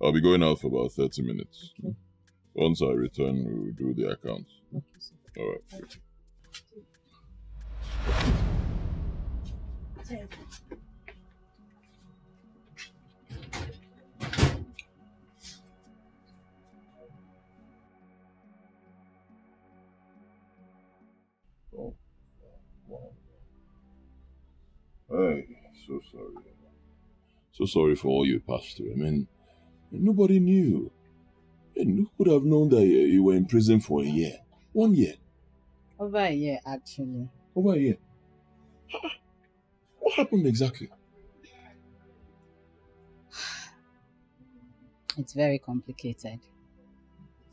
I'll be going out for about 30 minutes. Okay. Once I return, we'll do the account. Okay, sir. All right. Good. Thank you. Oh, wow. Hey, so sorry. So sorry for all you passed through. I mean, nobody knew. And who could have known that you were in prison for a year? 1 year. Over a year, actually. Over a year. What happened exactly? It's very complicated.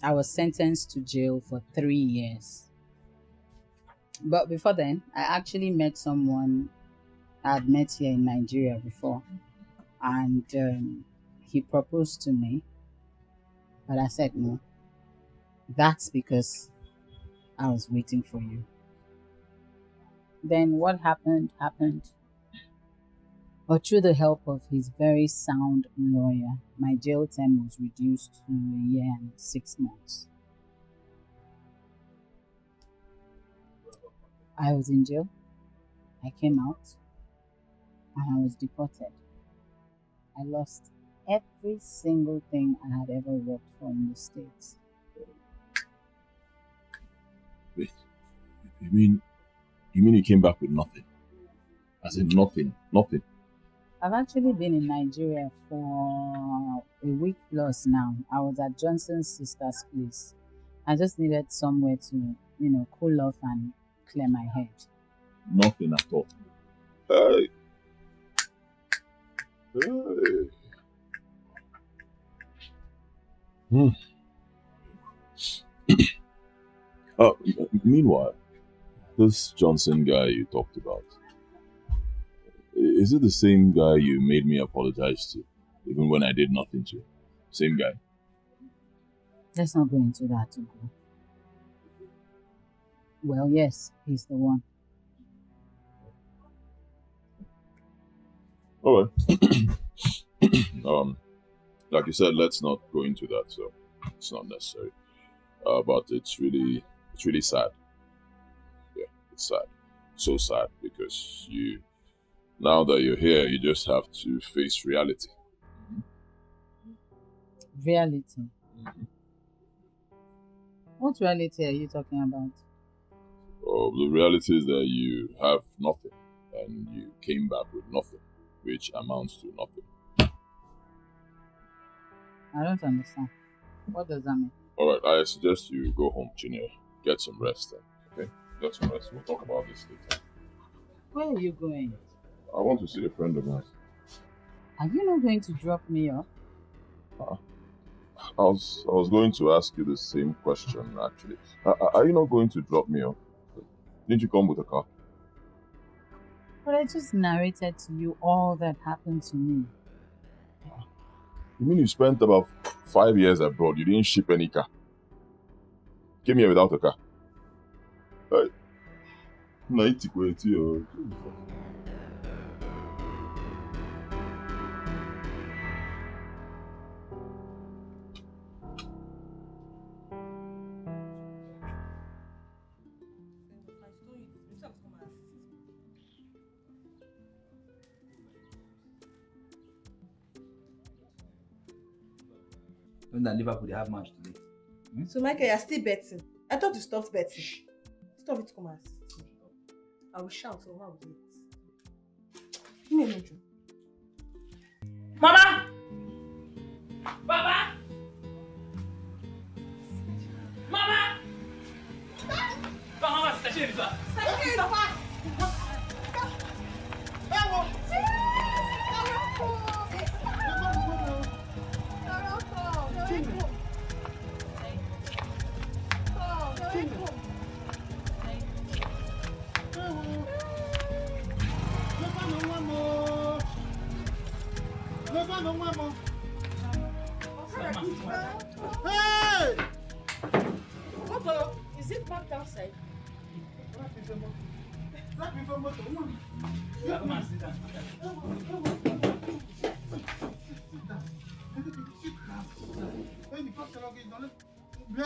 I was sentenced to jail for 3 years. But before then, I actually met someone I had met here in Nigeria before. And he proposed to me. But I said no. That's because I was waiting for you. Then what happened. But through the help of his very sound lawyer, my jail term was reduced to a year and 6 months. I was in jail. I came out and I was deported. I lost every single thing I had ever worked for in the States. Wait, you mean you came back with nothing? As in nothing? I've actually been in Nigeria for a week plus now. I was at Johnson's sister's place. I just needed somewhere to, cool off and clear my head. Nothing at all. Hey. Hey. Meanwhile, this Johnson guy you talked about, is it the same guy you made me apologize to, even when I did nothing to him? Same guy? Let's not go into that, Ugo. Well, yes, he's the one. All right. Like you said, let's not go into that, so it's not necessary. But it's really sad. Yeah, it's sad. So sad because now that you're here, you just have to face reality. Reality? What reality are you talking about? The reality is that you have nothing and you came back with nothing, which amounts to nothing. I don't understand. What does that mean? Alright, I suggest you go home, Junior. Get some rest then, okay? Get some rest. We'll talk about this later. Where are you going? I want to see a friend of mine. Are you not going to drop me off? I was going to ask you the same question, actually. Are you not going to drop me off? Didn't you come with a car? But I just narrated to you all that happened to me. You mean you spent about 5 years abroad? You didn't ship any car? Came here without a car? Hey. When that Liverpool they have match today. So Michael, you're still betting. I thought you stopped betting. Stop it, come and assist me. I will shout so how will do it. Give me a minute. Mama! Baba! Mama! Mama, station is that? Hey! What is it parked outside?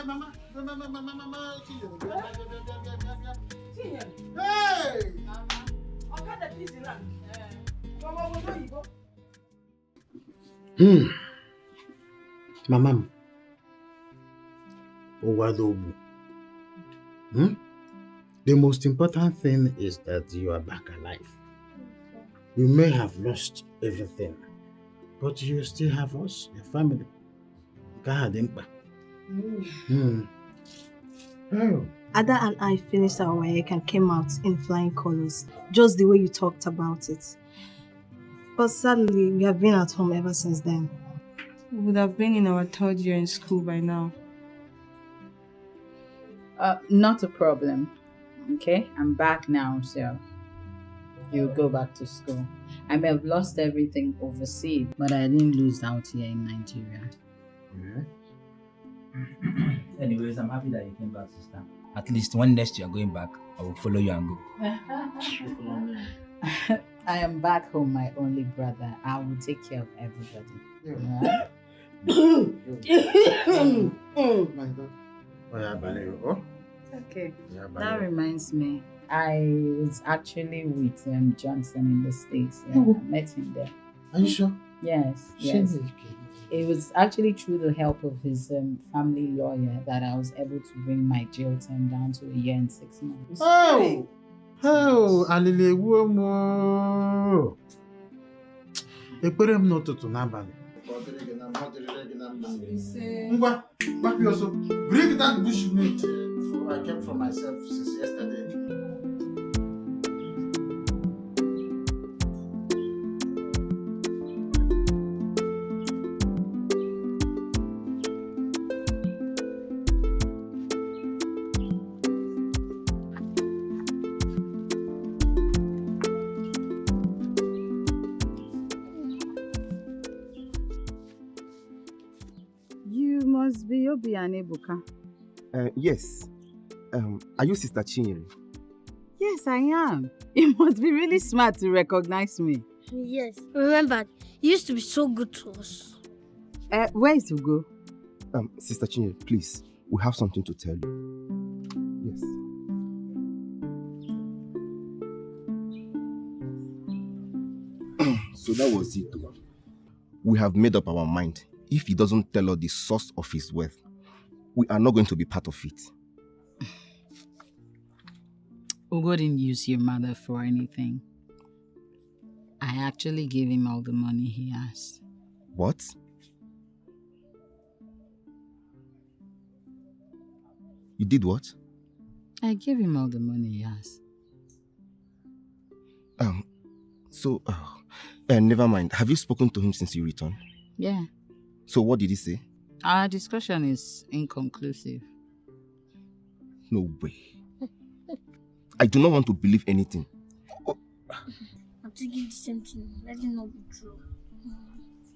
Mama. Hey! Okay, the busy land. Mama, where do you go? Mama. Owadobu. The most important thing is that you are back alive. You may have lost everything, but you still have us, your family. Oh. Ada and I finished our work and came out in flying colors, just the way you talked about it. But sadly, we have been at home ever since then. We would have been in our 3rd year in school by now. Not a problem. Okay, I'm back now, so you go back to school. I may have lost everything overseas, but I didn't lose out here in Nigeria. Anyways, I'm happy that you came back, sister. At least when next you are going back, I will follow you and go. I am back home, my only brother. I will take care of everybody. My God. Okay. That reminds me, I was actually with Johnson in the States. I met him there. Are you sure? Yes. It was actually through the help of his family lawyer that I was able to bring my jail term down to 1 year and 6 months. Oh, alile womo. Ekpere m n'ụtụtụ n'abalị. Ngwa, papi also. Bring that bushmeat I kept for myself since yesterday. You must be Obi and Ebuka. Yes. Are you Sister Chinyere? Yes, I am. You must be really smart to recognize me. Yes. Remember, you used to be so good to us. Where is Ugo? Sister Chinyere, please. We have something to tell you. Yes. So that was it. We have made up our mind. If he doesn't tell us the source of his wealth, we are not going to be part of it. Ugo didn't use your mother for anything. I actually gave him all the money he asked. What? You did what? I gave him all the money he asked. Never mind. Have you spoken to him since you returned? Yeah. So what did he say? Our discussion is inconclusive. No way. I do not want to believe anything. I'm thinking the same thing. Let it not be true.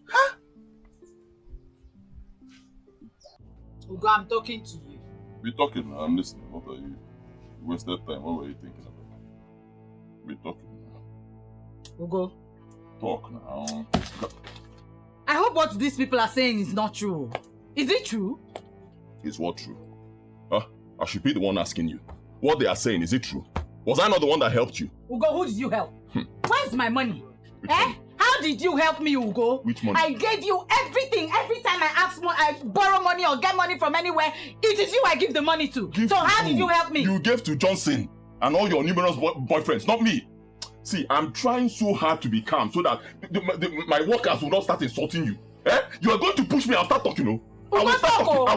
Huh? Ugo, I'm talking to you. We're talking now. I'm listening. What are you? You wasted time. What were you thinking about? We're talking now. Ugo. Talk now. I hope what these people are saying is not true. Is it true? Is what true? Huh? I should be the one asking you. What they are saying, is it true? Was I not the one that helped you? Ugo, who did you help? Where's my money? Money? How did you help me, Ugo? Which money? I gave you everything. Every time I borrow money or get money from anywhere, it is you I give the money to. So how did you help me? You gave to Johnson and all your numerous boyfriends, not me. See, I'm trying so hard to be calm so that my workers will not start insulting you. You are going to push me and start talking, no? I will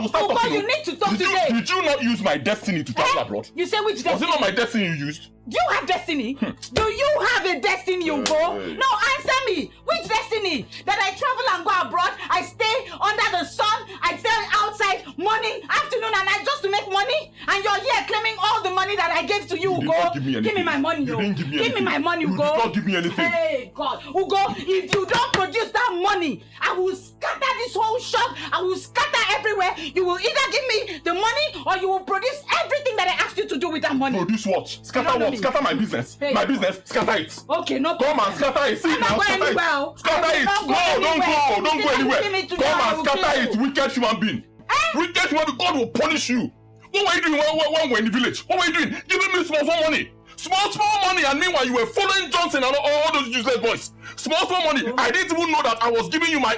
start talking. You need to talk today. Did you not use my destiny to travel abroad? You say which destiny? Was it not my destiny you used? Do you have destiny? Do you have a destiny, Ugo? No, answer me. Which destiny? That I travel and go abroad, I stay under the sun, I stay outside morning, afternoon and night just to make money? And you're here claiming all the money that I gave to you, Ugo. Give me my money, Ugo. Give me my money, Ugo. You did not give me anything. Hey, God. Ugo, if you don't produce that money, I will scatter this whole shop. I will scatter everywhere. You will either give me the money or you will produce everything that I asked you to do with that money. Produce what? Scatter what? Scatter my business. Hey. My business. Scatter it. Okay, no problem. Come and scatter it. See now. Scatter it. Scatter it. No, don't go. Don't go anywhere. Come and scatter it, wicked human being. Hey! Wicked human being, God will punish you. What were you doing when we were in the village? What were you doing? Giving me small money. Small money, and meanwhile you were following Johnson and all those useless boys. Small money. I didn't even know that I was giving you my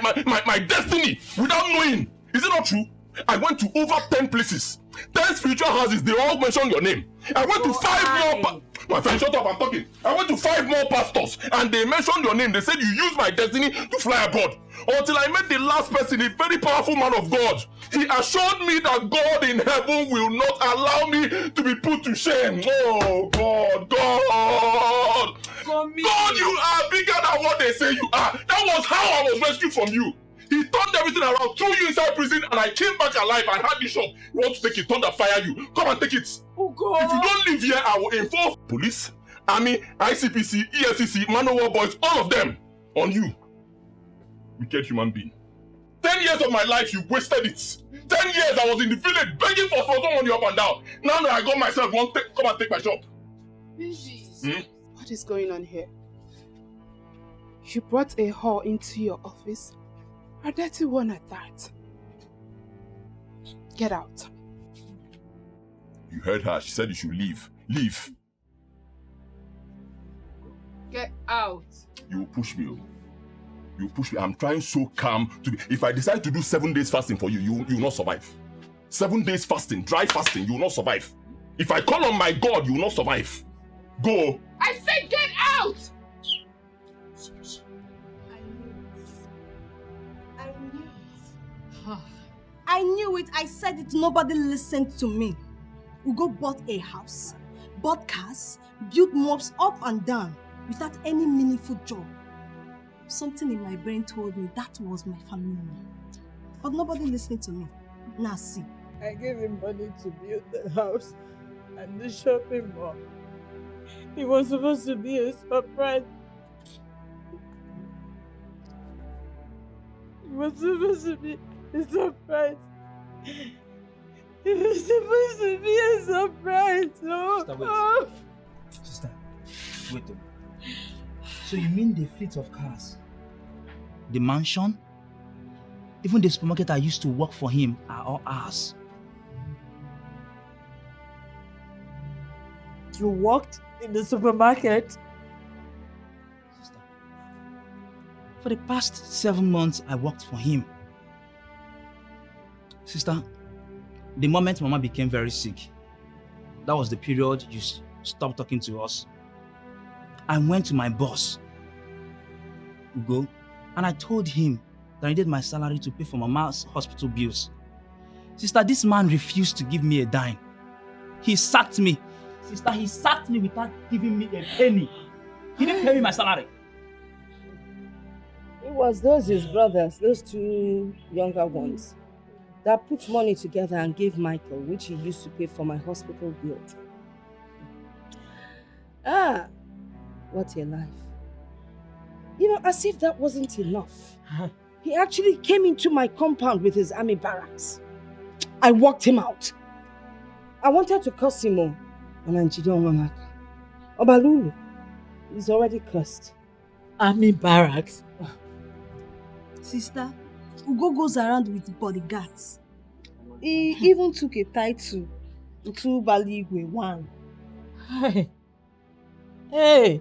destiny without knowing. Is it not true? I went to over 10 places. 10 spiritual houses, they all mentioned your name. I went to 5 more. My friend, shut up, I'm talking. I went to 5 more pastors and they mentioned your name. They said you used my destiny to fly abroad. Until I met the last person, a very powerful man of God. He assured me that God in heaven will not allow me to be put to shame. Oh, God. God, you are bigger than what they say you are. That was how I was rescued from you. He turned everything around, threw you inside prison, and I came back alive and had this shop. You want to take it, thunder fire you. Come and take it. Oh God. If you don't live here, I will inform police, army, ICPC, EFCC, Manowar boys, all of them on you. Wicked human being. 10 years of my life, you wasted it. 10 years I was in the village begging for money up and down. Now that I got myself, come and take my shop. What is going on here? You brought a whore into your office. A dirty one at that. Get out. You heard her. She said you should leave. Leave. Get out. You will push me. You will push me. I'm trying so calm to be. If I decide to do 7 days fasting for you, you will not survive. 7 days fasting, dry fasting, you will not survive. If I call on my God, you will not survive. Go. I said get out! I knew it. I said it. Nobody listened to me. Ugo bought a house, bought cars, built mobs up and down without any meaningful job. Something in my brain told me that was my family. But nobody listened to me. Now see. I gave him money to build the house and the shopping mall. It was supposed to be a surprise. It was supposed to be a surprise. It was supposed to be a surprise. Oh. Sister, wait. So you mean the fleet of cars, the mansion, even the supermarket I used to work for him are all ours? You worked in the supermarket? Sister, for the past 7 months I worked for him. Sister, the moment Mama became very sick, that was the period you stopped talking to us. I went to my boss, Ugo, and I told him that I needed my salary to pay for Mama's hospital bills. Sister, this man refused to give me a dime. He sacked me. Sister, he sacked me without giving me a penny. He didn't pay me my salary. It was those his brothers, those 2 younger ones, that put money together and gave Michael, which he used to pay for my hospital bill. Ah, what a life. You know, as if that wasn't enough. He actually came into my compound with his army barracks. I walked him out. I wanted to curse him all. And Obalulu is already cursed. Army barracks? Sister, Ugo goes around with bodyguards. He even took a title to Baligwe 1. Hey!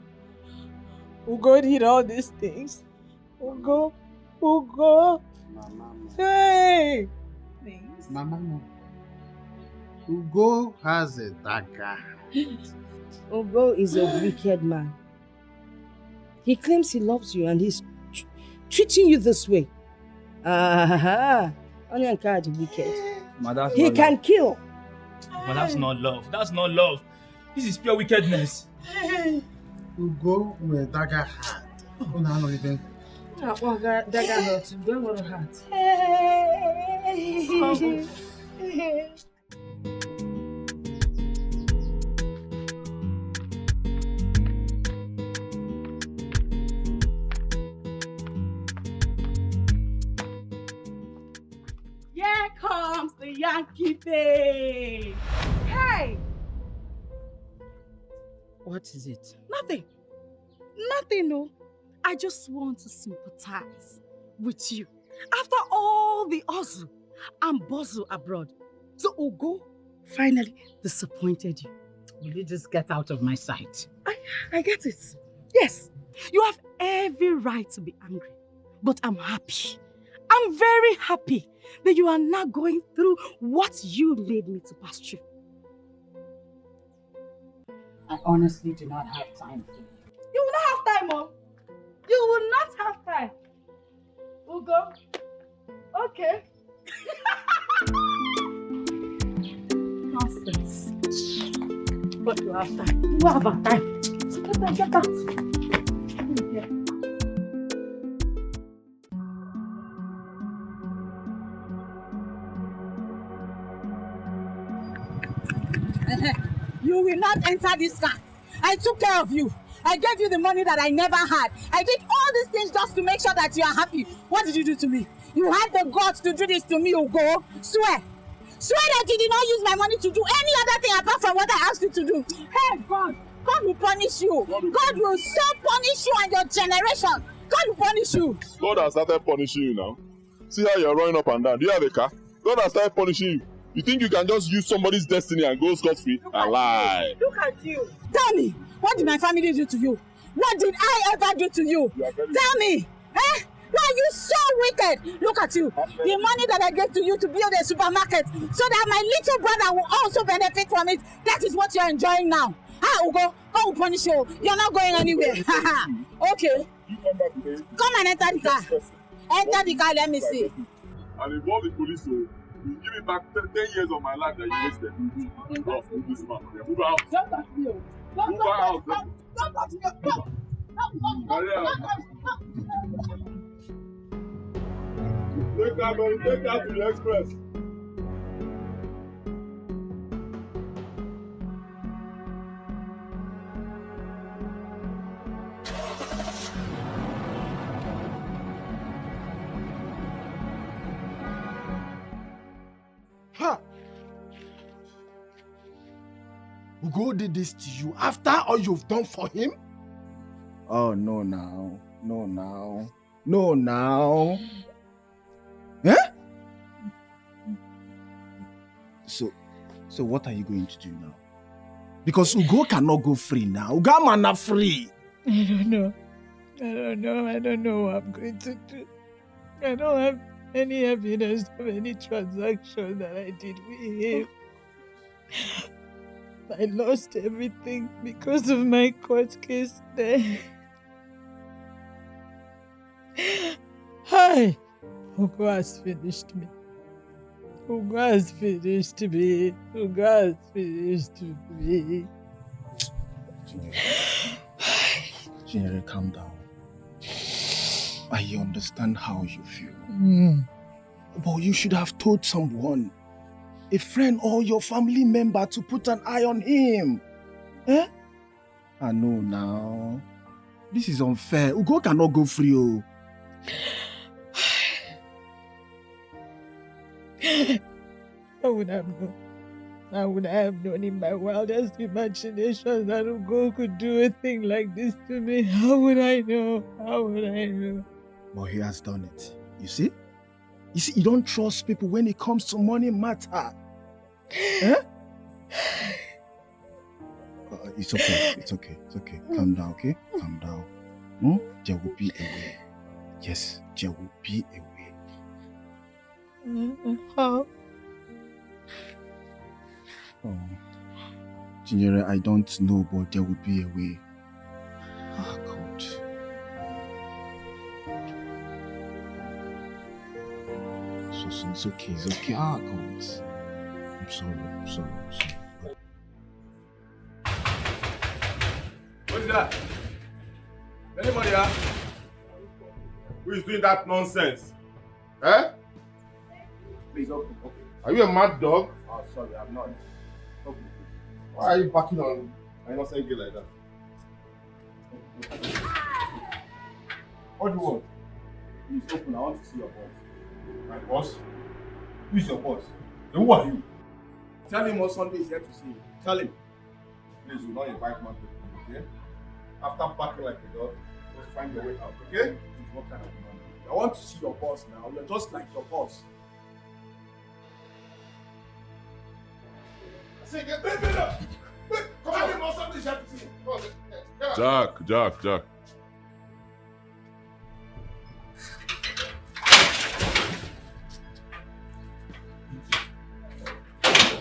Ugo did all these things. Ugo! Hey! Please. Mama, Ugo has a dagger. Ugo is a wicked man. He claims he loves you and he's treating you this way. Only encourage wicked. He can kill. But that's not love. That's not love. This is pure wickedness. Ugo with dagger heart. Dagger heart. Don't want a heart. Here comes the Yankee Day. Hey! What is it? Nothing, no. I just want to sympathize with you. After all the hustle and Bozo abroad. So Ugo finally disappointed you. Will you just get out of my sight? I get it. Yes, you have every right to be angry. But I'm happy. I'm very happy that you are not going through what you made me to pass through. I honestly do not have time for you. You will not have time, Mom. You will not have time. Ugo. Okay. Nonsense. But you have time. You have a time. Get out. You will not enter this car. I took care of you. I gave you the money that I never had. I did all these things just to make sure that you are happy. What did you do to me? You had the guts to do this to me, Ugo. Swear. Swear that you did not use my money to do any other thing apart from what I asked you to do. Hey, God. God will punish you. God will so punish you and your generation. God will punish you. God has started punishing you now. See how you're running up and down. Do you have a car? God has started punishing you. You think you can just use somebody's destiny and go scot-free? A lie. Look at you. Tell me, what did my family do to you? What did I ever do to you? Tell me. Eh? Why are you so wicked? Look at you. The money that I gave to you to build a supermarket so that my little brother will also benefit from it. That is what you're enjoying now. Ugo, God will punish you. You're not going anywhere. Okay. Come and enter the car. Enter the car, let me see. And involve the police, so you give me back 10 years of my life that you wasted. Oh, move this man. Yeah, move out. Don't touch me. Move out. Don't touch me. Take that to the express. Ha! Ugo did this to you after all you've done for him? Oh, no now. No now. No now. Eh? So what are you going to do now? Because Ugo cannot go free now. Ugo man not free. I don't know. I don't know what I'm going to do. I don't have any evidence of any transaction that I did with him. I lost everything because of my court case there. Hi! Ugo has finished me. Ugo has finished me. Ugo has finished me. Chinyere, calm down. I understand how you feel. But you should have told someone, a friend or your family member, to put an eye on him. Eh? I know now. This is unfair. Ugo cannot go free. Oh. I would have known in my wildest imagination that Ugo could do a thing like this to me. How would I know? But he has done it. You see, you don't trust people when it comes to money matter. Eh? It's okay. Calm down, okay? Calm down. There will be a way. Yes, there will be a way. How? Oh, Chinyere, I don't know, but there will be a way. Ah, God. So it's okay. Ah, God. I'm sorry. What is that? Anybody here? Who is doing that nonsense? Eh? Please open. Okay. Are you a mad dog? Oh, sorry, I'm not. Okay. Why are you backing on an innocent girl like that? What do you want? Please open. I want to see your boss. My boss? Who is your boss? Then who are you? Tell him what Sunday is here to see you. Tell him. Please, do not invite mad people, okay? After barking like a dog, just find your way out, okay? What kind of man? I want to see your boss now. You're just like your boss. Jack.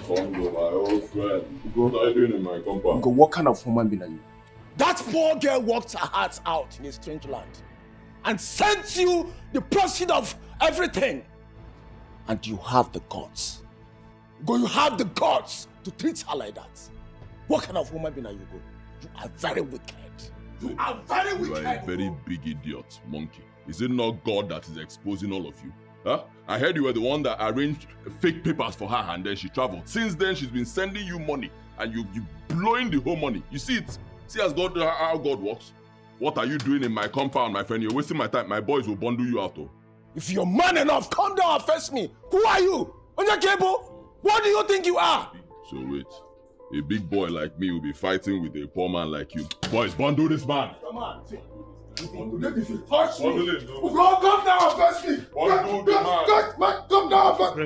Congo, my old friend. What are you doing in my compound? What kind of human being are you? That poor girl worked her heart out in a strange land and sent you the proceeds of everything. And you have the guts. You have the guts to treat her like that. What kind of human being are you, Go? You are very wicked. You are very wicked. You are a very big idiot, monkey. Is it not God that is exposing all of you? Huh? I heard you were the one that arranged fake papers for her and then she traveled. Since then, she's been sending you money and you blowing the whole money. You see it? See how God works? What are you doing in my compound, my friend? You're wasting my time. My boys will bundle you out. Oh. If you're man enough, come down and face me. Who are you? On your cable? What do you think you are? So wait. A big boy like me will be fighting with a poor man like you. Boys, bundle this man. Come on. If you touch me, come down and face me. Come down and face me.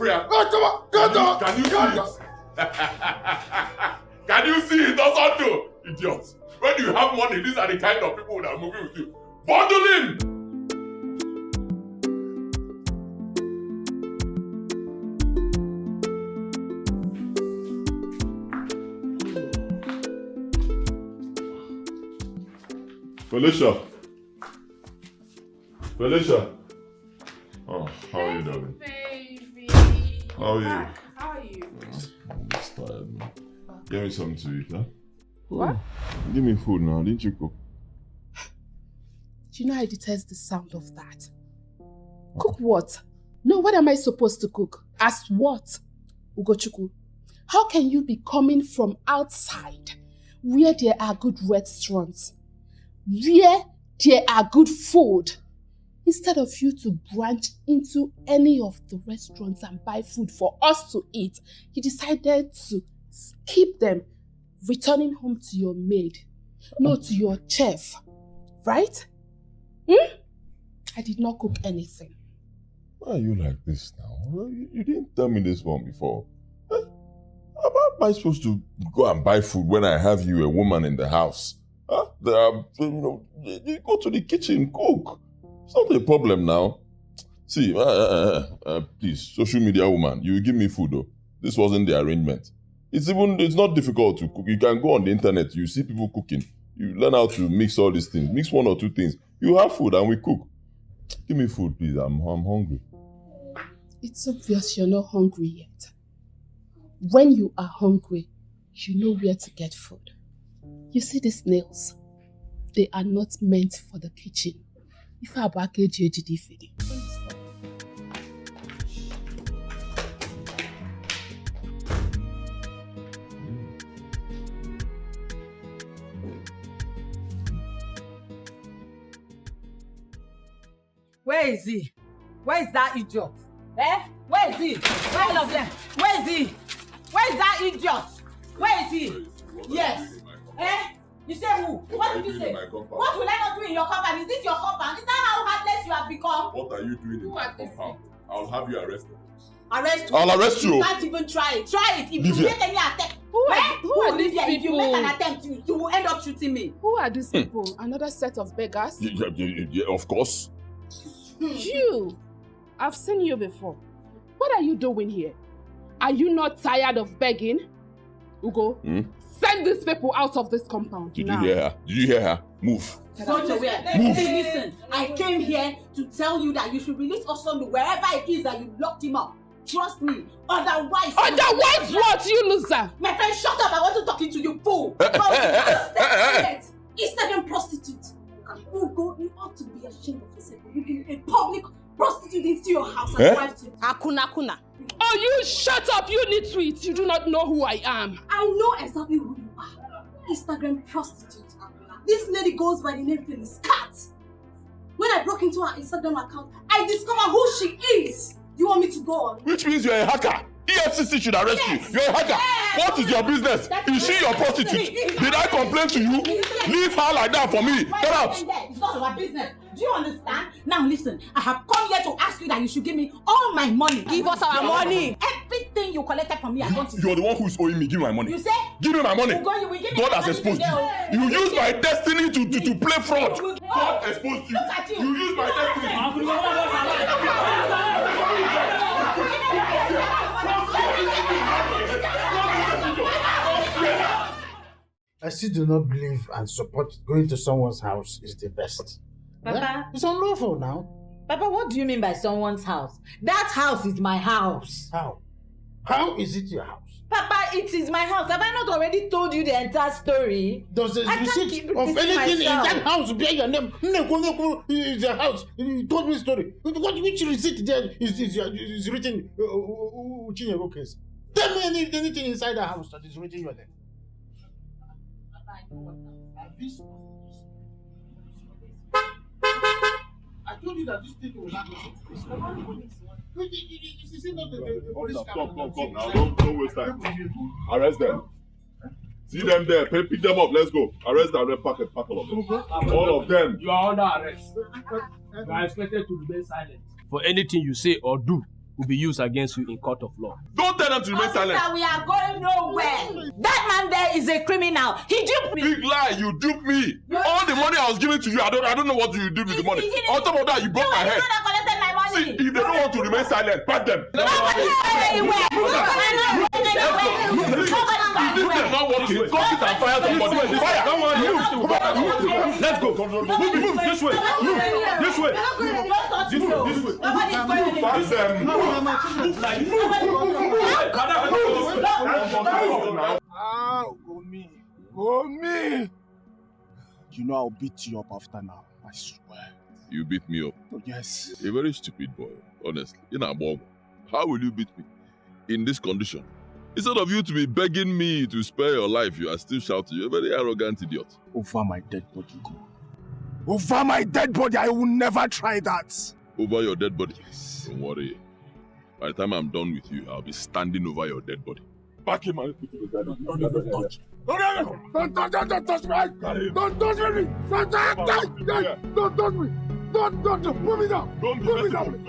Come on, come down. Can you see it? Can you see it? Doesn't do, idiot. When you have money, these are the kind of people that are moving with you. Bundle him. Felicia. Oh, how are you doing? Baby. How are you? How are you? I'm just tired, man. Give me something to eat, huh? What? Give me food now. Didn't you cook? Do you know I detest the sound of that? Cook what? No, what am I supposed to cook? As what? Ugochukwu, how can you be coming from outside where there are good restaurants, where there are good food, instead of you to branch into any of the restaurants and buy food for us to eat? You decided to skip them, returning home to your maid, not to your chef, right? I did not cook anything. Why are you like this now? You didn't tell me this one before. How am I supposed to go and buy food when I have you, a woman in the house? Huh? You go to the kitchen, cook. It's not a problem now. See, please, social media woman, you give me food though. This wasn't the arrangement. It's not difficult to cook. You can go on the internet, you see people cooking. You learn how to mix all these things. Mix one or two things. You have food and we cook. Give me food, please. I'm hungry. It's obvious you're not hungry yet. When you are hungry, you know where to get food. You see these nails? They are not meant for the kitchen. If I back feeding. Where is he? Where is that idiot? Where is he? Where all of them? Where is he? Where is that idiot? Where is he? Yes. You say who? What did you say? What will I not do in your compound? Is this your compound? Is that how heartless you have become? What are you doing in my compound? I'll have you arrested. Arrest you? I'll arrest you. You can't even try it. Try it. If you make any attempt, who are these people? If you make an attempt, you will end up shooting me. Who are these people? Another set of beggars? Yeah, of course. You! I've seen you before. What are you doing here? Are you not tired of begging? Ugo, send these people out of this compound now. Did you hear her? Move. Go to where? Move. Listen, I came here to tell you that you should release Osondu wherever it is that you locked him up. Trust me. Otherwise what, you loser? My friend, shut up. I wasn't talking to you, fool. Instagram prostitute. Ugo, you ought to be ashamed of yourself for bringing a public prostitute into your house and wife to Akuna. Oh, you shut up, you nitwit. You do not know who I am. I know exactly who you are. Instagram prostitute. This lady goes by the name Phyllis Cat. When I broke into her Instagram account, I discovered who she is. You want me to go on? Which means you're a hacker. EFCC should arrest you. You're a hacker. What is your business? Is she your prostitute? Did I complain to you? Leave her like that for me. Get out. It's not our business. Do you understand? Now listen, I have come here to ask you that you should give me all my money. Give us our money. Everything everything you collected from me, I'm going to... You're the one who's owing me. Give me my money. You say? Give me my money. You give me God my has money exposed today, you. You use my destiny to play fraud. God Oh, exposed you. Look at you. You use my destiny. I still do not believe and support going to someone's house is the best. Papa? Yeah? It's unlawful now. Papa, what do you mean by someone's house? That house is my house. How? How is it your house? Papa, it is my house. Have I not already told you the entire story? Does the receipt of anything in that house bear your name? Is your house. You told me the story. Which receipt there is written Chinyere case? Tell me anything inside the house that is written your name. I told you that this thing will not go to this. Come now. Don't waste time. Arrest them. See them there. Pick them up. Let's go. Arrest them and pack all of them. All of them. You are under arrest. You are expected to remain silent. For anything you say or do will be used against you in court of law. Don't tell them to remain silent. Officer, we are going nowhere. That man there is a criminal. He duped me. Big lie. You duped me. All the money I was giving to you, I don't know what you did with the money. On top of that, you broke my head. See, if they don't want to remain silent, pack them. If this is not working, go sit and fire somebody. Fire! Don't worry, move. Let's go. Move this way. Move this way. This way. Pass them. Go me. You know I'll beat you up after now. I swear. You beat me up? Oh, yes. A very stupid boy, honestly. How will you beat me in this condition? Instead of you to be begging me to spare your life, you are still shouting. You're a very arrogant idiot. Over my dead body, go. Over my dead body, I will never try that. Over your dead body? Yes. Don't worry. By the time I'm done with you, I'll be standing over your dead body. Back him and put him in the Don't even touch. Don't touch me! Don't touch me! Don't touch me! Don't put me down! Put me down!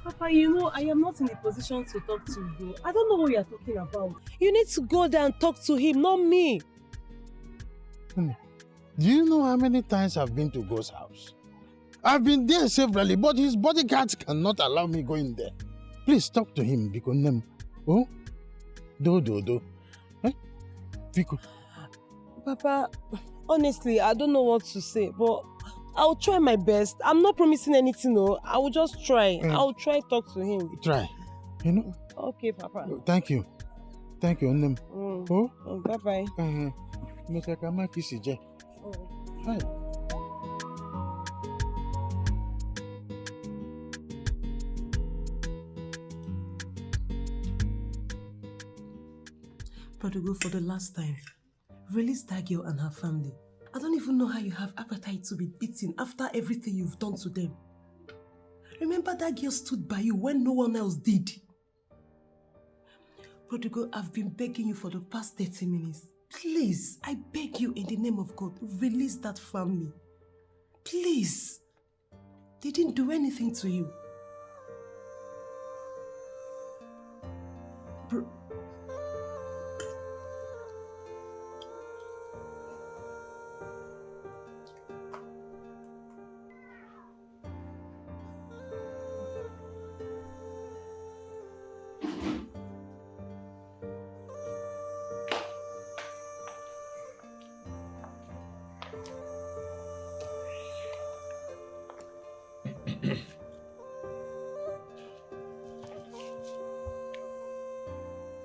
Papa, you know, I am not in a position to talk to you. I don't know what you are talking about. You need to go there and talk to him, not me. Do you know how many times I've been to God's house? I've been there severally, but his bodyguards cannot allow me going there. Please talk to him, because oh? Do. Eh? Vico. Papa, honestly, I don't know what to say, but I'll try my best. I'm not promising anything, no. I will just try. I'll try to talk to him. Try. You know? Okay, Papa. Thank you. Oh? Bye-bye. Hi. Prodigal, for the last time, release that girl and her family. I don't even know how you have appetite to be beaten after everything you've done to them. Remember that girl stood by you when no one else did. Prodigal, I've been begging you for the past 30 minutes. Please, I beg you in the name of God, release that family. Please. They didn't do anything to you.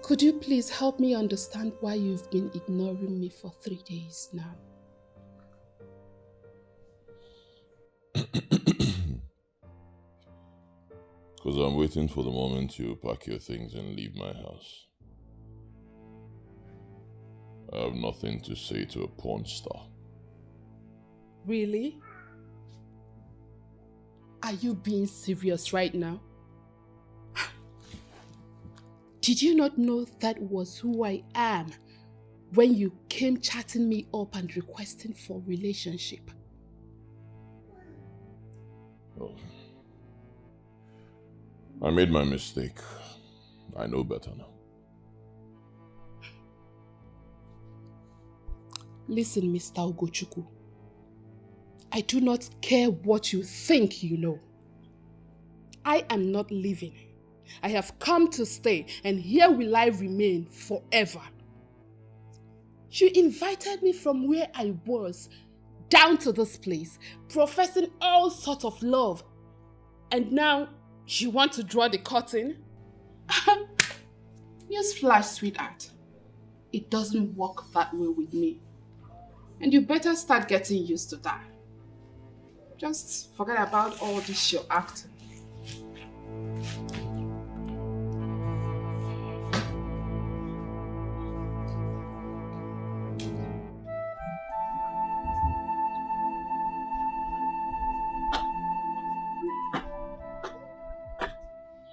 Could you please help me understand why you've been ignoring me for 3 days now? Because I'm waiting for the moment you pack your things and leave my house. I have nothing to say to a porn star. Really? Are you being serious right now? Did you not know that was who I am when you came chatting me up and requesting for relationship? Oh. I made my mistake. I know better now. Listen, Mr. Ugochukwu. I do not care what you think you know. I am not leaving. I have come to stay, and here will I remain forever. You invited me from where I was down to this place, professing all sorts of love. And now you want to draw the curtain? Newsflash, sweetheart. It doesn't work that way with me. And you better start getting used to that. Just forget about all this you're acting.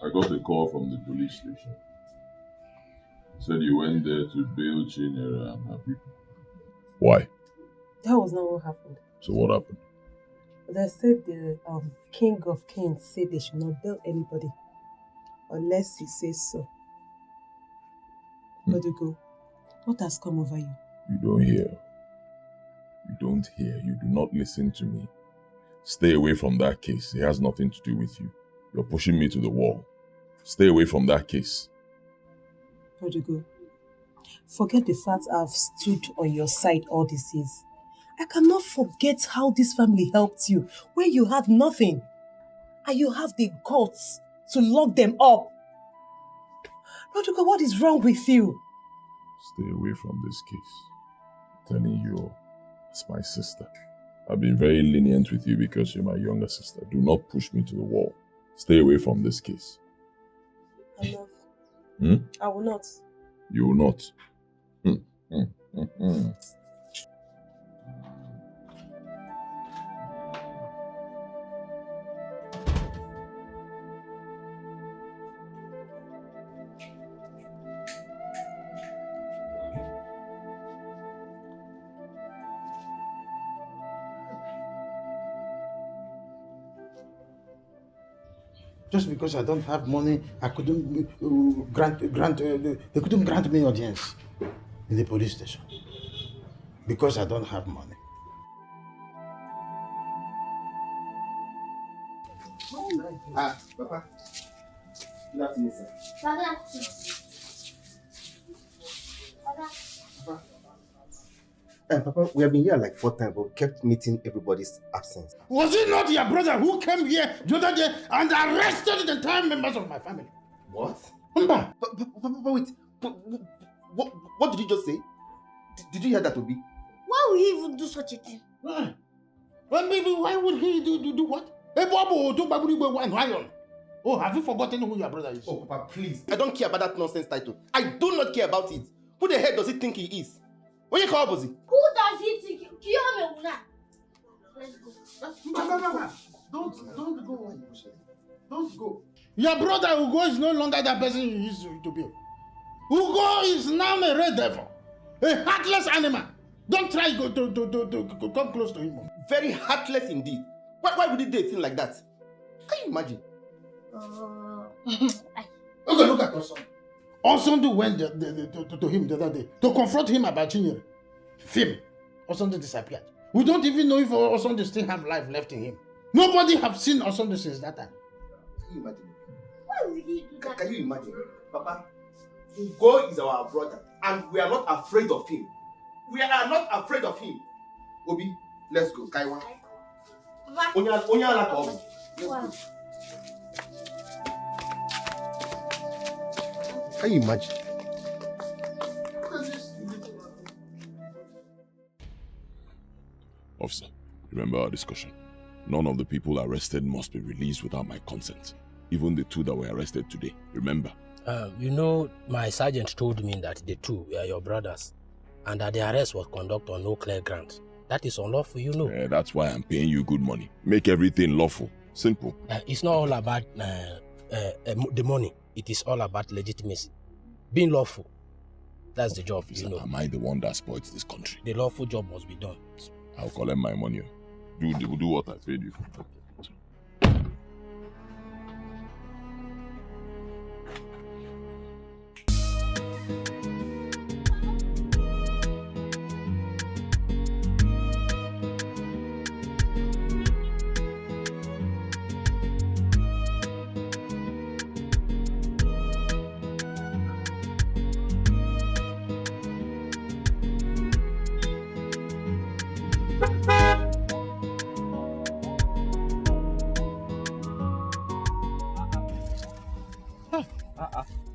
I got a call from the police station. Said you went there to bail Chinyere and her people. Why? That was not what happened. So what happened? They said the King of Kings said they should not bail anybody unless he says so. Bodigo, what has come over you? You don't hear. You don't hear. You do not listen to me. Stay away from that case. It has nothing to do with you. You're pushing me to the wall. Stay away from that case. Bodigo, forget the fact I've stood on your side all these years. I cannot forget how this family helped you when you had nothing. And you have the guts to lock them up. Bodigo, what is wrong with you? Stay away from this case. I'm telling you, it's my sister. I've been very lenient with you because you're my younger sister. Do not push me to the wall. Stay away from this case. I love. I will not. You will not. Just because I don't have money, I couldn't they couldn't grant me audience in the police station. Because I don't have money. Papa. Good afternoon, sir. Papa, we have been here like 4 times, but we kept meeting everybody's absence. Was it not your brother who came here the other day and arrested the entire members of my family? What? Papa, wait. What did you just say? Did you hear that, Obi? Why would he even do such a thing? Well, maybe why would he do what? Oh, have you forgotten who your brother is? Oh, Papa, please. I don't care about that nonsense title. I do not care about it. Who the hell does he think he is? What you call Bozi? Who does he think? Let's go. Papa, don't go. Don't go. Your brother Ugo is no longer that person he used to be. Ugo is now a red devil, a heartless animal. Don't try to come close to him. Very heartless indeed. Why would he do a thing like that? Can you imagine? Look at Oson. Osondu went to him the other day to confront him about Chinyere. Film. Osondu disappeared. We don't even know if Osondu still have life left in him. Nobody have seen Osondu since that time. Can you imagine? Why would he do that? Can you imagine? Papa, Ugo is our brother and we are not afraid of him. We are not afraid of him. Obi, let's go. Kaiwa. Let's go. Can you imagine? Officer, remember our discussion. None of the people arrested must be released without my consent. Even the 2 that were arrested today. Remember? My sergeant told me that the 2 were your brothers and that the arrest was conducted on no clear ground. That is unlawful, Yeah, that's why I'm paying you good money. Make everything lawful. Simple. It's not all about the money. It is all about legitimacy. Being lawful. That's the job, Officer, am I the one that spoils this country? The lawful job must be done. I'll collect my money. Do what I paid you for.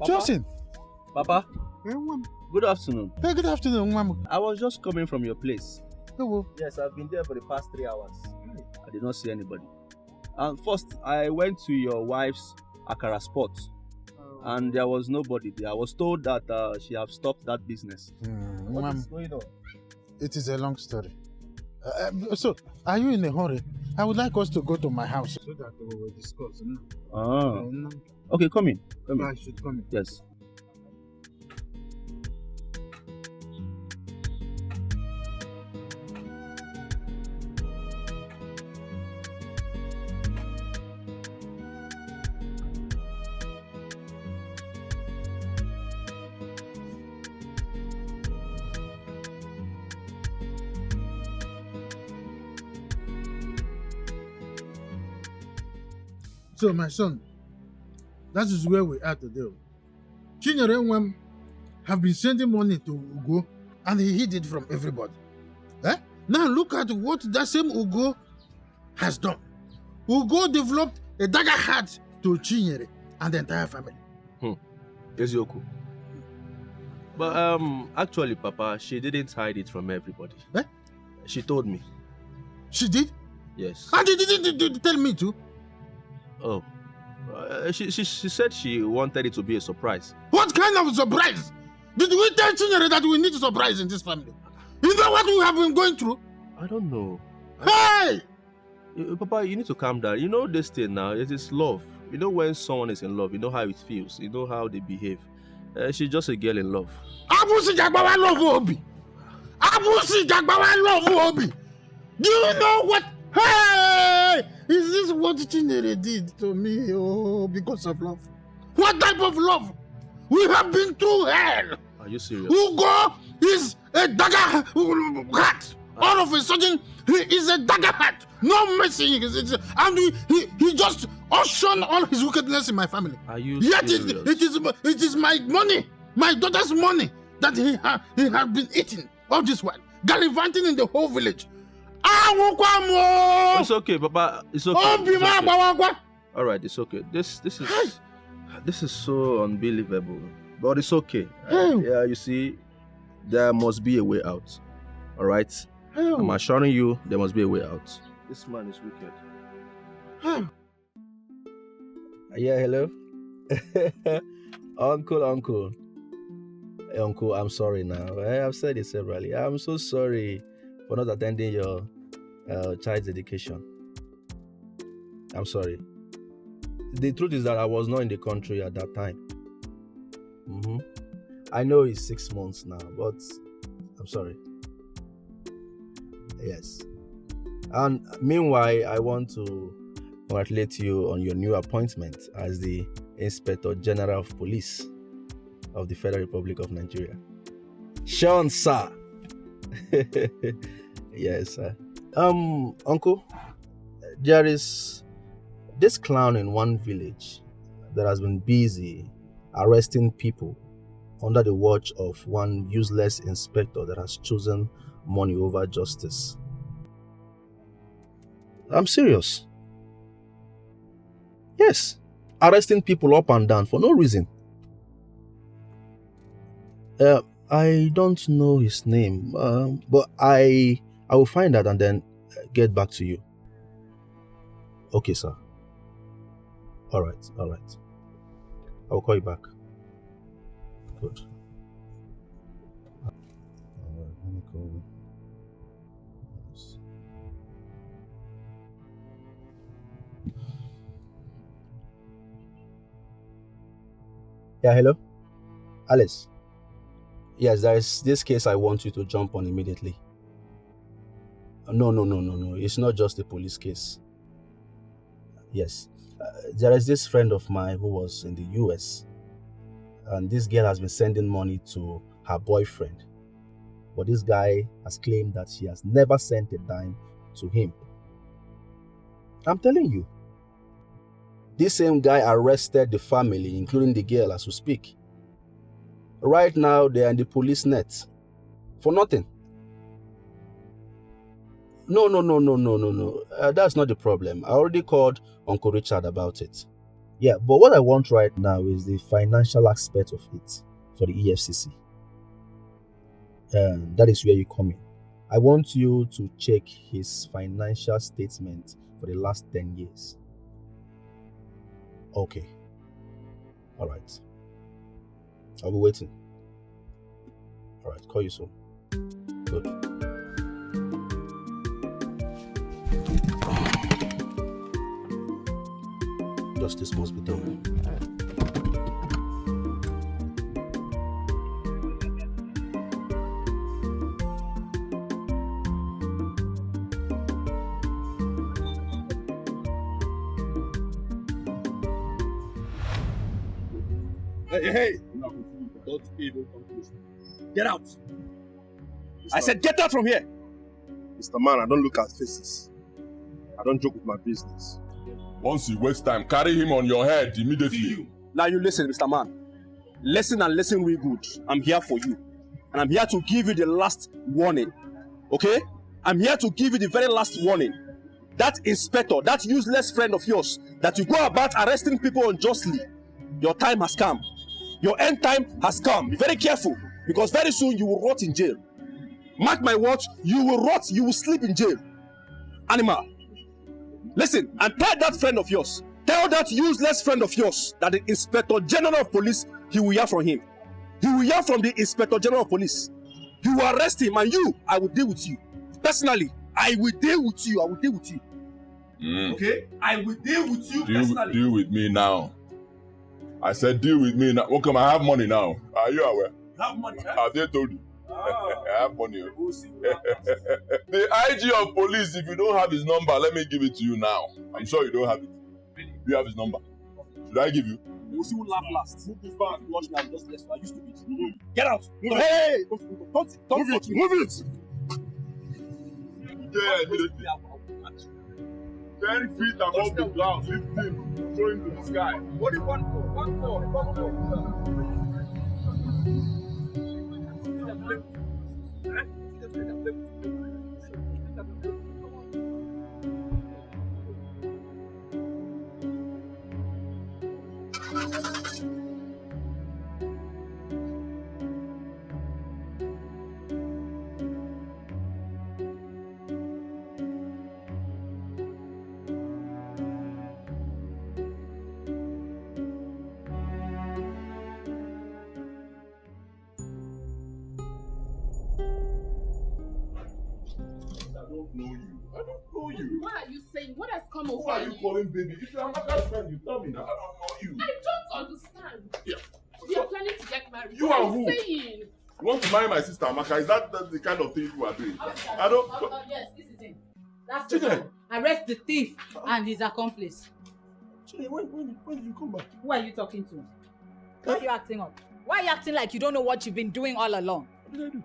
Justin. Papa. Good afternoon. Hey, good afternoon, Mama. I was just coming from your place. Hello. Yes, I've been there for the past 3 hours. I did not see anybody. First, I went to your wife's Akara spot, and there was nobody there. I was told that she have stopped that business. What is going on? It is a long story. So, are you in a hurry? I would like us to go to my house so that we will discuss. Okay, come in. I should come in. Yes. So, my son, that is where we are today. Chinyere Nwam have been sending money to Ugo, and he hid it from everybody. Now look at what that same Ugo has done. Ugo developed a dagger heart to Chinyere and the entire family. Ezioku. But actually, Papa, she didn't hide it from everybody. She told me. She did? Yes. And she didn't tell me too. Oh. She said she wanted it to be a surprise. What kind of surprise? Did we tell Chinyere that we need a surprise in this family? You know what we have been going through? I don't know. Hey! Papa, you need to calm down. You know this thing now, it is love. You know when someone is in love, you know how it feels. You know how they behave. She's just a girl in love. Abusi Jagbawa love Obi. Abusi Jagbawa love Obi. Do you know what? Hey! Is this what Chinyere did to me? Oh, because of love. What type of love? We have been through hell. Are you serious? Ugo is a dagger hat. All of a sudden, he is a dagger hat. No mercy. And he just ushered all his wickedness in my family. Are you Yet serious? it is my money, my daughter's money, that he has been eating all this while, gallivanting in the whole village. It's okay, Papa. It's okay. It's okay. All right, it's okay. This is so unbelievable, but it's okay. Yeah, you see, there must be a way out. All right, I'm assuring you, there must be a way out. This man is wicked. Yeah, hello, Uncle. Hey, Uncle, I'm sorry now. I've said it severally. I'm so sorry for not attending your child's education. I'm sorry. The truth is that I was not in the country at that time. I know it's 6 months now, but I'm sorry. Yes. And meanwhile, I want to congratulate you on your new appointment as the Inspector General of Police of the Federal Republic of Nigeria. Sean, sir. Yes, sir. Uncle, there is this clown in one village that has been busy arresting people under the watch of one useless inspector that has chosen money over justice. I'm serious. Yes, arresting people up and down for no reason. I don't know his name, but I will find out and then get back to you. Okay, sir. All right. I'll call you back. Good. All right, let me go. Yeah, hello? Alice. Yes, there is this case I want you to jump on immediately. No. It's not just a police case. Yes. There is this friend of mine who was in the US. And this girl has been sending money to her boyfriend. But this guy has claimed that she has never sent a dime to him. I'm telling you. This same guy arrested the family, including the girl, as we speak. Right now, they are in the police net. For nothing. No. That's not the problem. I already called Uncle Richard about it. Yeah, but what I want right now is the financial aspect of it for the EFCC. That is where you come in. I want you to check his financial statement for the last 10 years. Okay. All right. I'll be waiting. All right, call you soon. Good. Justice must be done. Hey! Don't even come close. Get out! I said get out from here! Mr. Man, I don't look at faces. I don't joke with my business. Once you waste time, carry him on your head immediately. Now you listen, Mr. Man. Listen and listen real good. I'm here for you. And I'm here to give you the last warning. Okay? I'm here to give you the very last warning. That inspector, that useless friend of yours, that you go about arresting people unjustly, your time has come. Your end time has come. Be very careful, because very soon you will rot in jail. Mark my words, you will rot, you will sleep in jail. Animal. Listen, and tell that friend of yours, tell that useless friend of yours that the Inspector General of Police, he will hear from him. He will hear from the Inspector General of Police. You will arrest him, and you, I will deal with you. Personally, I will deal with you. I will deal with you. Okay? I will deal with you personally. Deal with me now. I said deal with me now. Welcome, I have money now. Are you aware? You have money, huh? Have they told you? I have money. The IG of police, if you don't have his number, let me give it to you now. I'm sure you don't have it. Do you have his number? Should I give you? We'll see who laugh last. Move this back. Watch now, just less. I used to be. Get out. Hey! Don't touch me. Move it! Yeah, immediately. 10 feet above the ground, lifting, showing to the sky. What do you want for? One more. I don't know you. What are you saying? What has come Who over are you calling baby? If you're my best friend, you tell me now. I don't know you. I don't understand. Yeah. We are planning to get married. You what are are you who? saying? You want to marry my sister, Amaka? Is that the kind of thing you are doing? I don't. Yes, this is him. That's the man. Arrest the thief and his accomplice. When did you come back? Who are you talking to? Why are you acting up? Why are you acting like you don't know what you've been doing all along? What did I do?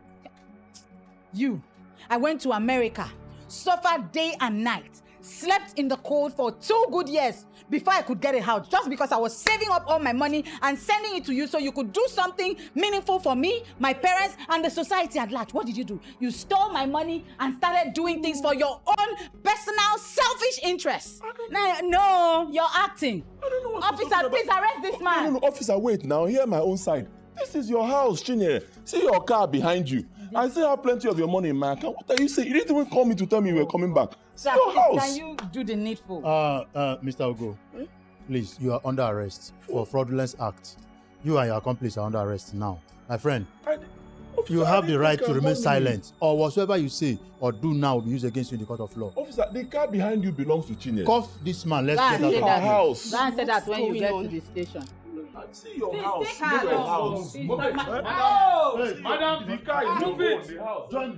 You. I went to America, suffered day and night, slept in the cold for 2 good years before I could get a house, just because I was saving up all my money and sending it to you so you could do something meaningful for me, my parents, and the society at large. What did you do? You stole my money and started doing things for your own personal, selfish interests. No, you're acting. I don't know what Officer, please arrest this man. No, officer, wait now. Hear my own side. This is your house, Chinye. See your car behind you. I still have plenty of your money in my account. What are you saying? You didn't even call me to tell me you were coming back. Sir, your house. Can you do the needful? Mr. Ogo, please, you are under arrest for fraudulence act. You and your accomplice are under arrest now. My friend, you have the right to remain silent, or whatsoever you say or do now will be used against you in the court of law. Officer, the car behind you belongs to Chinye. Cuff this man. Let's get out of our house. Go and say that when you get to the station. See your house. Take her house. Move it. Madam, the car is move it.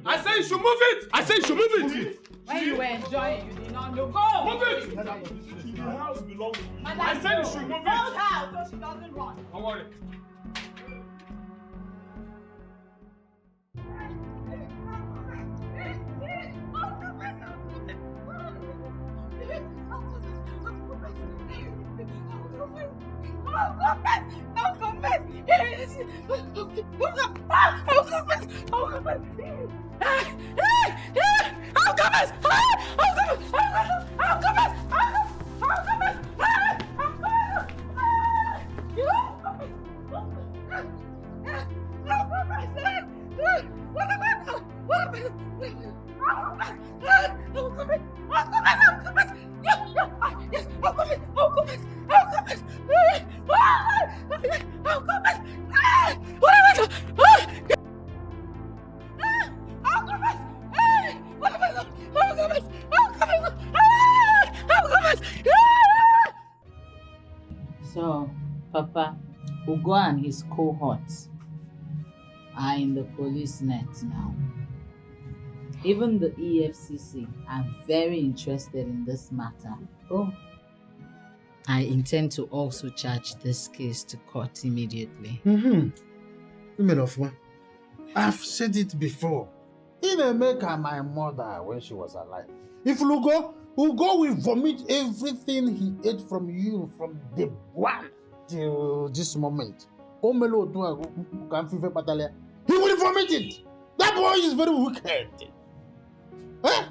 I say you should move it. I say you should move it. When you were enjoying, you did not know. Go. Move it. The house belongs to you. I said you should move it. Hold her so she doesn't run. Don't worry. I'll confess! I'll confess! So, Papa, Ugo and his cohorts are in the police net now. Even the EFCC are very interested in this matter. Oh. I intend to also charge this case to court immediately. Women of one. I've said it before. Even make her my mother when she was alive. If Ugo will vomit everything he ate from you from day one till this moment. He will vomit it. That boy is very wicked. Huh?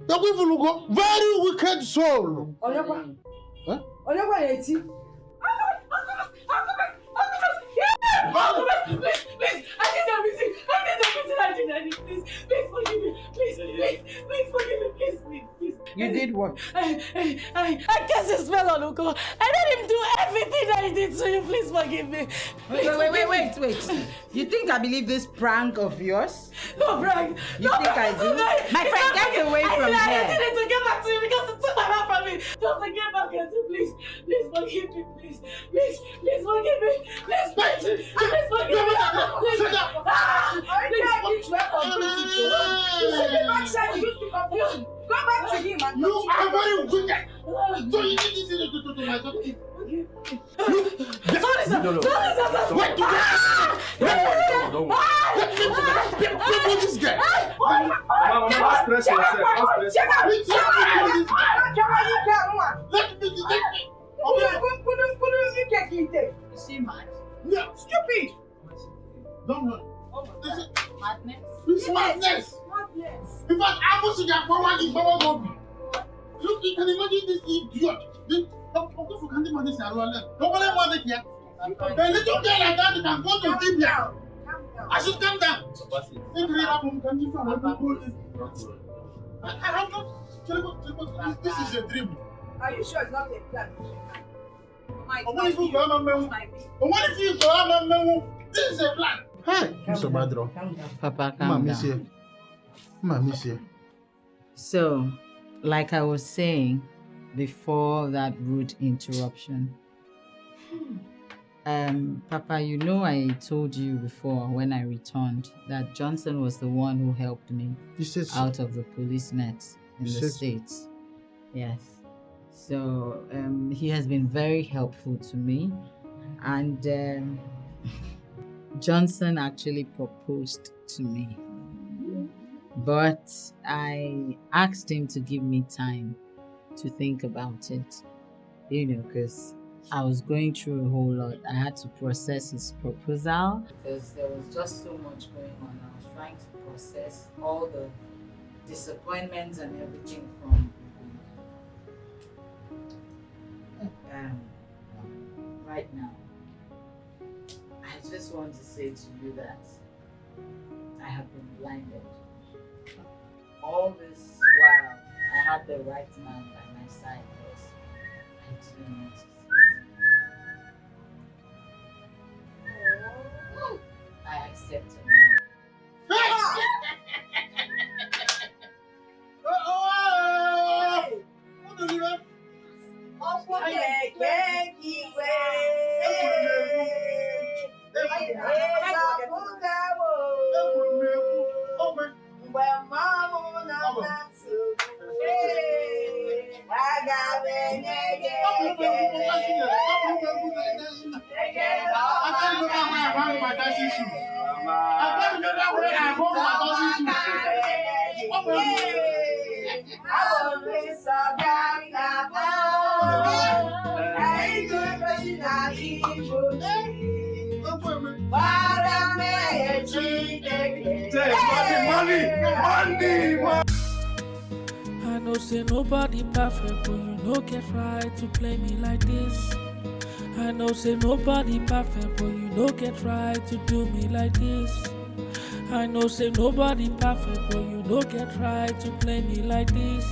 The people go very wicked soul. Huh? Please, I did everything. Please forgive me. Please forgive me. Please. You did what? I cast a spell on Ugo. I let him do everything that he did to you. Please forgive me. Wait. You think I believe this prank of yours? No prank. You think I do? My friend, get away from here. I did it to get back to you because it took my heart from me. Just to get back at you, please. Please forgive me, please. Please forgive me. Please forgive me. Shut up! Go back to him and you are very wicked. So you did this to my daughter. Sorry, sir. Wait, don't worry. This guy. Is she mad? Yeah, stupid. Don't worry. Madness? It's madness. In fact, I was in your power in power body. Look, you can imagine this idiot. Don't go for candy money, sir. Nobody want it here. A little girl like that can go to Libya. I should come down. This is a dream. Are you sure it's not a plan? What if you go this is a plan. Hey, Mr. Madro. Papa, calm down. So, like I was saying before that rude interruption, Papa, you know I told you before when I returned that Johnson was the one who helped me out of the police nets in the States. Yes. So he has been very helpful to me, and Johnson actually proposed to me. But I asked him to give me time to think about it, because I was going through a whole lot. I had to process his proposal because there was just so much going on. I was trying to process all the disappointments and everything from right now. I just want to say to you that I have been blinded. All this while I had the right man by my side, but I didn't notice it. I accept it now. I know say nobody perfect, but you no get right to play me like this. I know say nobody perfect, but you no get right to do me like this. I know say nobody perfect, but you don't get right to play me like this.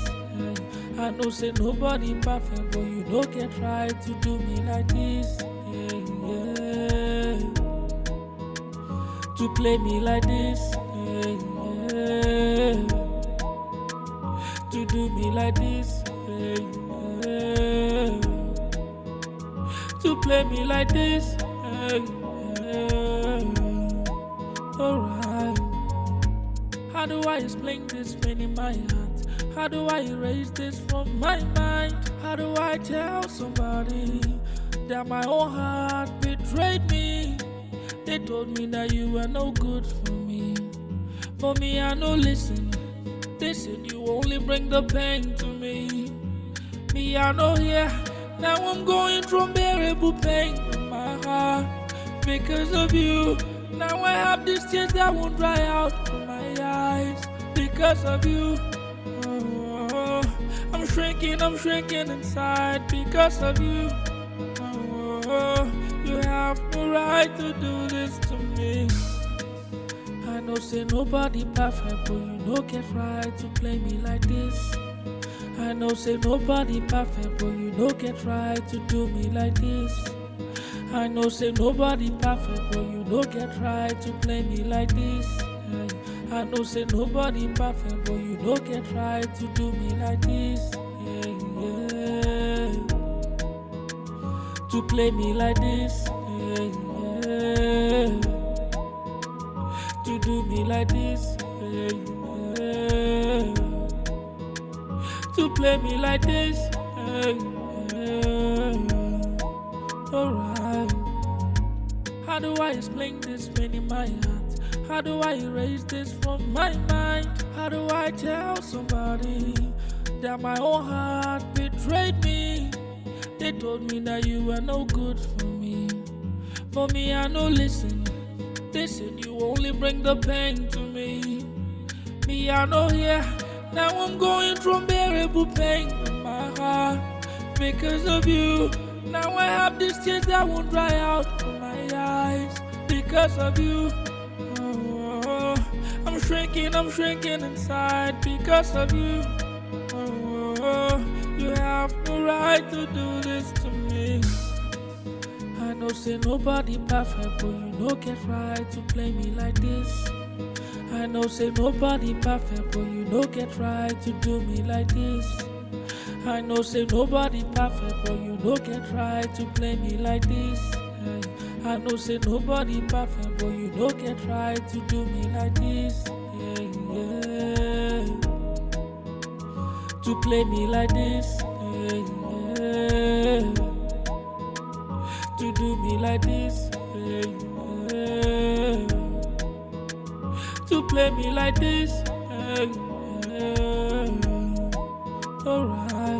I know say nobody perfect, but you don't get right to do me like this. To play me like this. To do me like this. To play me like this. Alright. How do I explain this pain in my heart? How do I erase this from my mind? How do I tell somebody that my own heart betrayed me? They told me that you were no good for me. For me, I no listen. They said you only bring the pain to me. Me, I know here. Now I'm going through unbearable pain in my heart because of you. Now I have these tears that won't dry out from my eyes because of you. Oh, I'm shrinking inside because of you. Oh, you have no right to do this to me. I know say nobody perfect, but you don't get right to play me like this. I know say nobody perfect, but you don't get right to do me like this. I know say nobody perfect, but you don't get right to play me like this. I know say nobody perfect, but you don't get right to do me like this. To play me like this. To do me like this. To play me like this. Alright. How do I explain this pain in my heart? How do I erase this from my mind? How do I tell somebody that my own heart betrayed me? They told me that you were no good for me. For me, I no listen. They said you only bring the pain to me. Me, I know here. Now I'm going through unbearable pain in my heart because of you. Now I have these tears that won't dry out from my eyes because of you. Oh, I'm shrinking inside because of you. Oh, you have no right to do this to me. I know say nobody perfect, but you don't get right to play me like this. I know say nobody perfect, but you don't get right to do me like this. I know say nobody perfect, but you don't get right to play me like this. I know say nobody perfect, but you don't get right to do me like this. To play me like this. To do me like this. To play me like this. Alright.